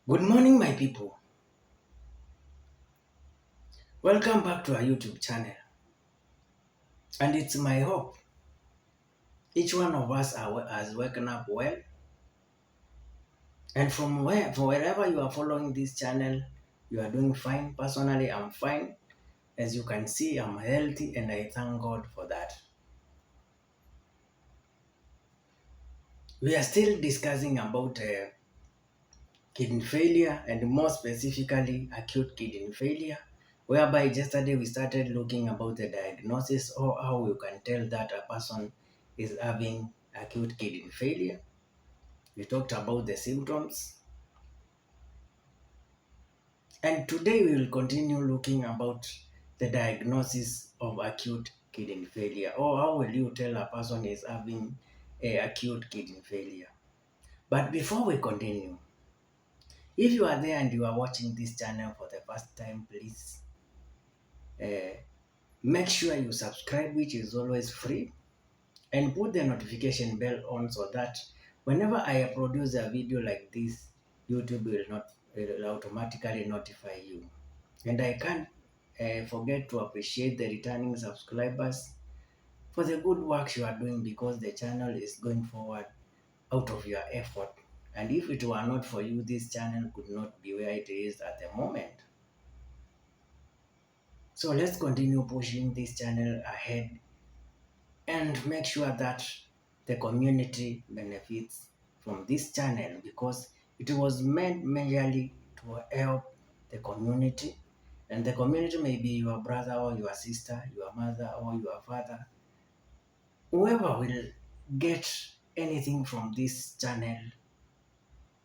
Good morning, my people. Welcome back to our YouTube channel. And it's my hope each one of us has woken up well. And from wherever you are following this channel, you are doing fine. Personally, I'm fine. As you can see, I'm healthy and I thank God for that. We are still discussing about kidney failure and more specifically acute kidney failure, whereby yesterday we started looking about the diagnosis or how you can tell that a person is having acute kidney failure. We talked about the symptoms, and today we will continue looking about the diagnosis of acute kidney failure, or how will you tell a person is having a acute kidney failure. But before we continue, if you are there and you are watching this channel for the first time, please uh, make sure you subscribe, which is always free, and put the notification bell on so that whenever I produce a video like this, YouTube will automatically notify you. And I can't forget to appreciate the returning subscribers for the good work you are doing, because the channel is going forward out of your effort. And if it were not for you, this channel could not be where it is at the moment. So let's continue pushing this channel ahead and make sure that the community benefits from this channel, because it was meant majorly to help the community. And the community may be your brother or your sister, your mother or your father. Whoever will get anything from this channel,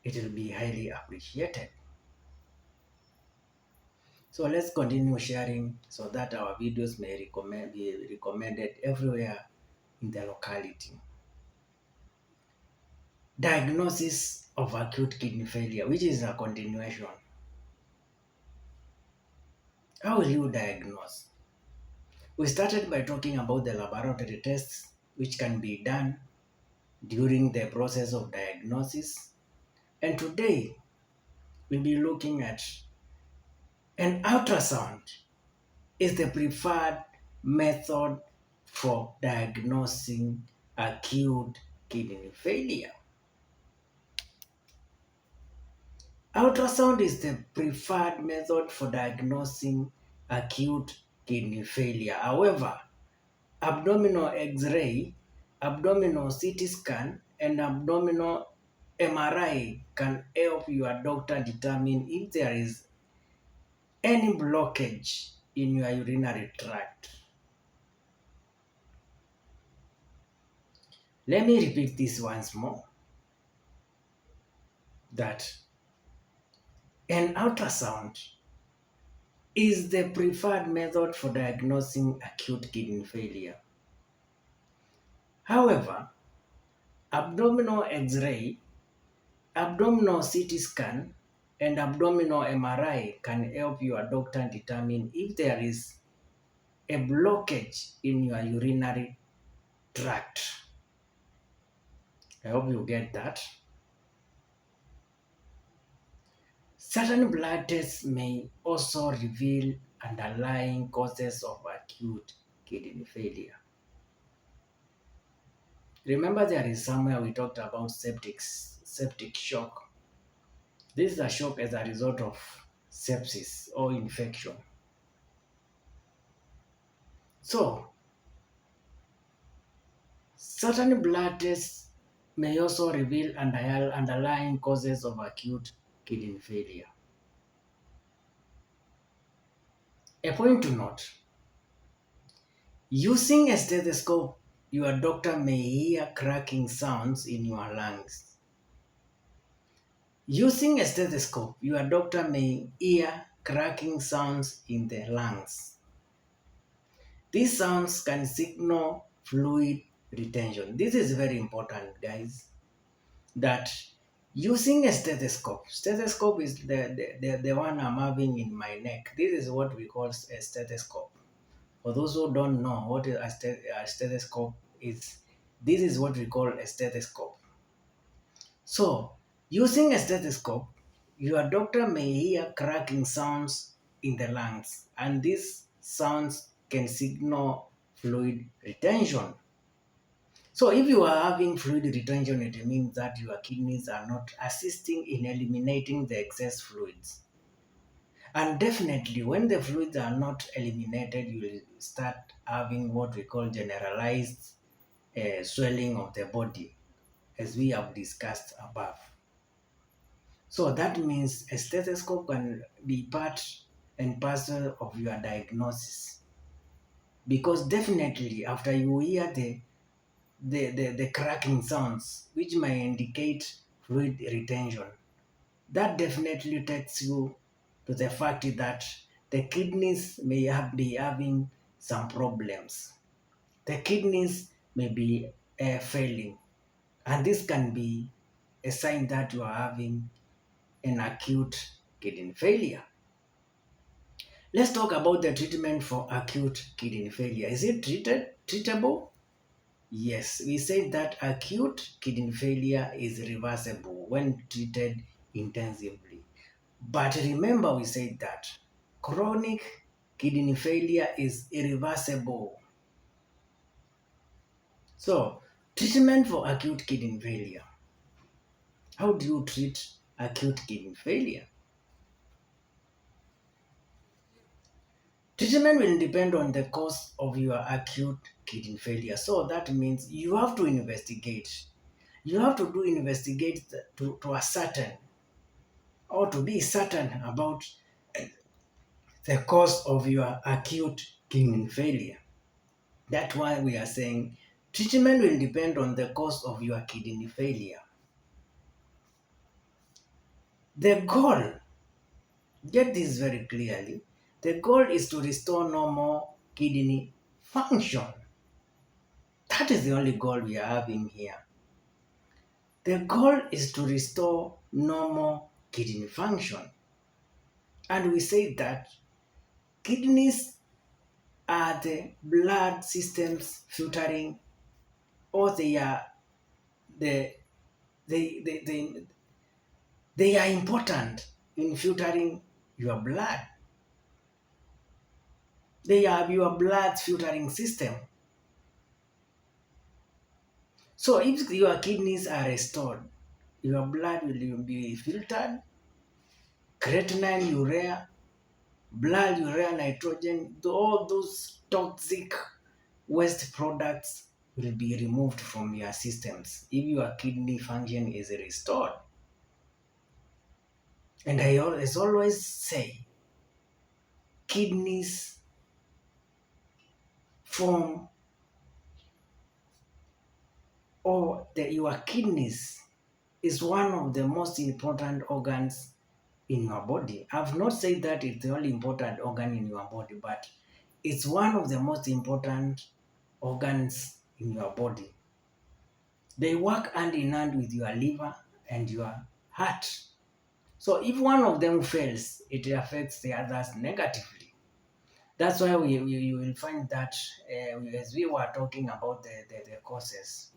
it will be highly appreciated. So let's continue sharing so that our videos may be recommended everywhere in the locality. Diagnosis of acute kidney failure, which is a continuation. How will you diagnose? We started by talking about the laboratory tests which can be done during the process of diagnosis. And today we'll be looking at an ultrasound is the preferred method for diagnosing acute kidney failure. Ultrasound is the preferred method for diagnosing acute kidney failure. However, abdominal X-ray, abdominal CT scan, and abdominal MRI can help your doctor determine if there is any blockage in your urinary tract. Let me repeat this once more, that an ultrasound is the preferred method for diagnosing acute kidney failure. However, abdominal X-ray, abdominal CT scan, and abdominal MRI can help your doctor determine if there is a blockage in your urinary tract. I hope you get that. Certain blood tests may also reveal underlying causes of acute kidney failure. Remember, there is somewhere we talked about septic shock. This is a shock as a result of sepsis or infection. So, certain blood tests may also reveal underlying causes of acute kidney failure. A point to note: using a stethoscope, your doctor may hear cracking sounds in your lungs. Using a stethoscope, your doctor may hear cracking sounds in the lungs. These sounds can signal fluid retention. This is very important, guys, that using a stethoscope is the one I'm having in my neck. This is what we call a stethoscope. For those who don't know what a stethoscope is, this is what we call a stethoscope. So, using a stethoscope, Your doctor may hear cracking sounds in the lungs, and these sounds can signal fluid retention. So, if you are having fluid retention, it means that your kidneys are not assisting in eliminating the excess fluids. And definitely, when the fluids are not eliminated, you will start having what we call generalized swelling of the body, as we have discussed above. So that means a stethoscope can be part and parcel of your diagnosis, because definitely after you hear the cracking sounds, which may indicate fluid retention, that definitely takes you to the fact that the kidneys may be having some problems. The kidneys may be failing, and this can be a sign that you are having an acute kidney failure. Let's talk about the treatment for acute kidney failure. Is it treatable? Yes, we said that acute kidney failure is reversible when treated intensively. But remember, we said that chronic kidney failure is irreversible. So, treatment for acute kidney failure. How do you treat acute kidney failure? Treatment will depend on the cause of your acute kidney failure. So that means you have to investigate. You have to do investigate to ascertain or to be certain about the cause of your acute kidney failure. That's why we are saying treatment will depend on the cause of your kidney failure. The goal, get this very clearly, the goal is to restore normal kidney function. That is the only goal we are having here. The goal is to restore normal kidney function. And we say that kidneys are the blood systems filtering, or the, they, they, they are important in filtering your blood. They are your blood filtering system. So if your kidneys are restored, your blood will be filtered, creatinine, urea, blood, urea, nitrogen, all those toxic waste products will be removed from your systems if your kidney function is restored. And I always say, kidneys form, or your kidneys is one of the most important organs in your body. I've not said that it's the only important organ in your body, but it's one of the most important organs in your body. They work hand in hand with your liver and your heart. So if one of them fails, it affects the others negatively. That's why you will find that as we were talking about the causes,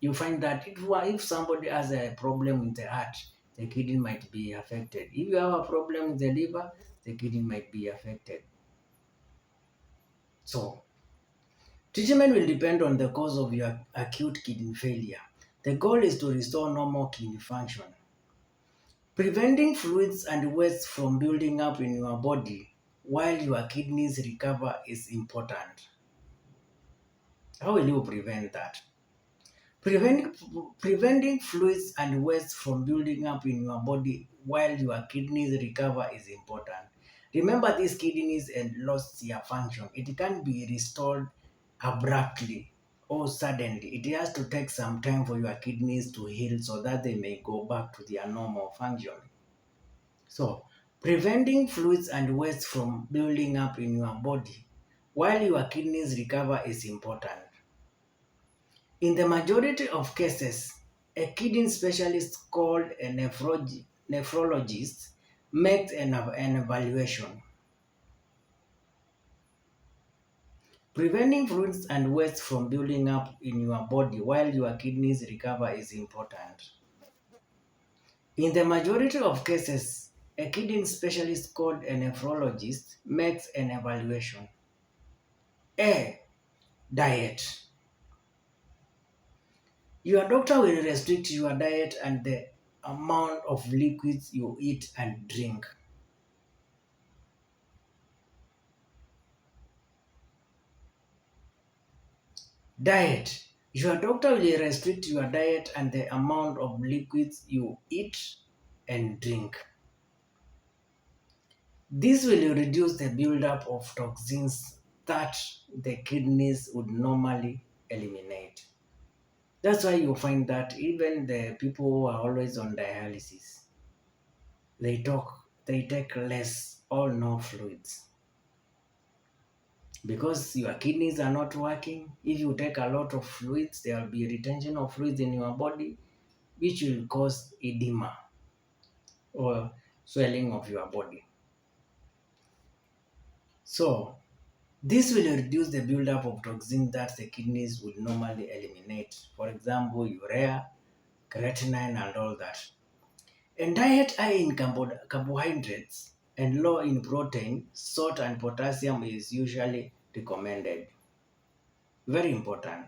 you find that if somebody has a problem with the heart, the kidney might be affected. If you have a problem with the liver, the kidney might be affected. So treatment will depend on the cause of your acute kidney failure. The goal is to restore normal kidney function. Preventing fluids and waste from building up in your body while your kidneys recover is important. How will you prevent that? Preventing, preventing fluids and waste from building up in your body while your kidneys recover is important. Remember, these kidneys and lost their function. It can't be restored abruptly or suddenly. It has to take some time for your kidneys to heal so that they may go back to their normal function. So, preventing fluids and waste from building up in your body while your kidneys recover is important. In the majority of cases, a kidney specialist called a nephrologist makes an evaluation. Preventing fluids and waste from building up in your body while your kidneys recover is important. In the majority of cases, a kidney specialist called a nephrologist makes an evaluation. A. Diet. Your doctor will restrict your diet and the amount of liquids you eat and drink. Diet. Your doctor will restrict your diet and the amount of liquids you eat and drink. This will reduce the buildup of toxins that the kidneys would normally eliminate. That's why you find that even the people who are always on dialysis, they take less or no fluids because your kidneys are not working. If you take a lot of fluids, there will be retention of fluids in your body, which will cause edema or swelling of your body. So, this will reduce the buildup of toxin that the kidneys would normally eliminate. For example, urea, creatinine, and all that. A diet high in carbohydrates and low in protein, salt, and potassium is usually recommended. Very important.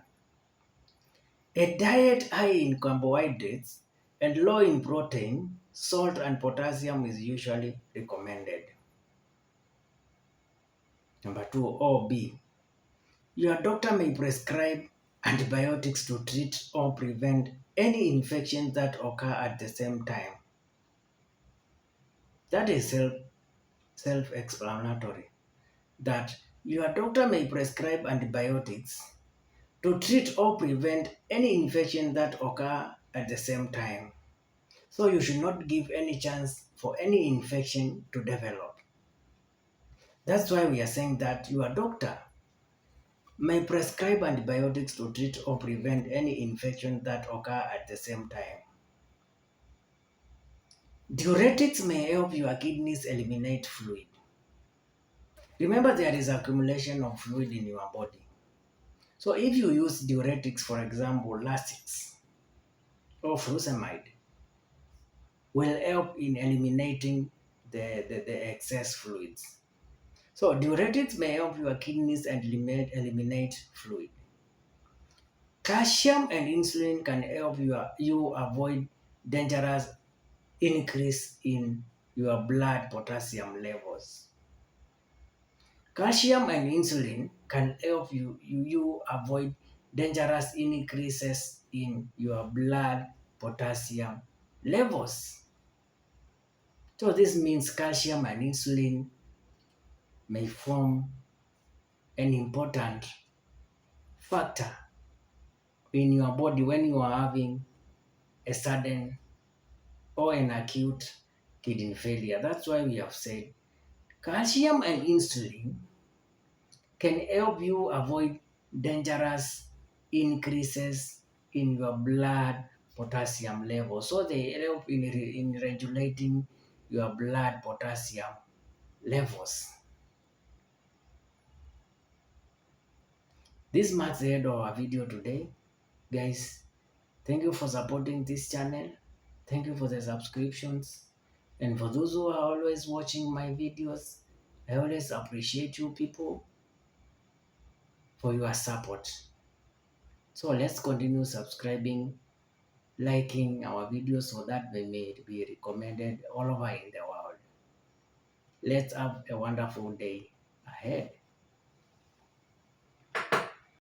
A diet high in carbohydrates and low in protein, salt, and potassium is usually recommended. Number two, OB. Your doctor may prescribe antibiotics to treat or prevent any infections that occur at the same time. That is self-explanatory. That your doctor may prescribe antibiotics to treat or prevent any infection that occur at the same time. So you should not give any chance for any infection to develop. That's why we are saying that your doctor may prescribe antibiotics to treat or prevent any infection that occur at the same time. Diuretics may help your kidneys eliminate fluid. Remember, there is accumulation of fluid in your body. So if you use diuretics, for example, Lasix or furosemide, will help in eliminating the excess fluids. So diuretics may help your kidneys and eliminate fluid. Calcium and insulin can help you avoid dangerous increase in your blood potassium levels. Calcium and insulin can help you avoid dangerous increases in your blood potassium levels. So this means calcium and insulin may form an important factor in your body when you are having a sudden or an acute kidney failure. That's why we have said calcium and insulin can help you avoid dangerous increases in your blood potassium level. So they help in regulating your blood potassium levels. This marks the end of our video today. Guys, thank you for supporting this channel. Thank you for the subscriptions. And for those who are always watching my videos, I always appreciate you people for your support. So let's continue subscribing, liking our videos so that they may be recommended all over in the world. Let's have a wonderful day ahead.